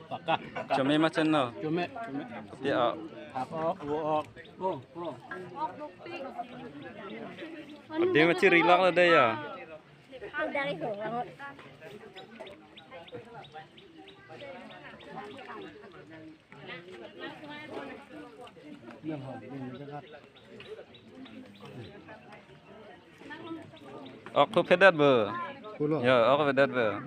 Pakah. Cumi macam no. Cumi. Ya. Apa? Buok. Dia macam relax lah dia ya. Dari itu. Aku pedat ber. Pulau. Ya, aku pedat ber.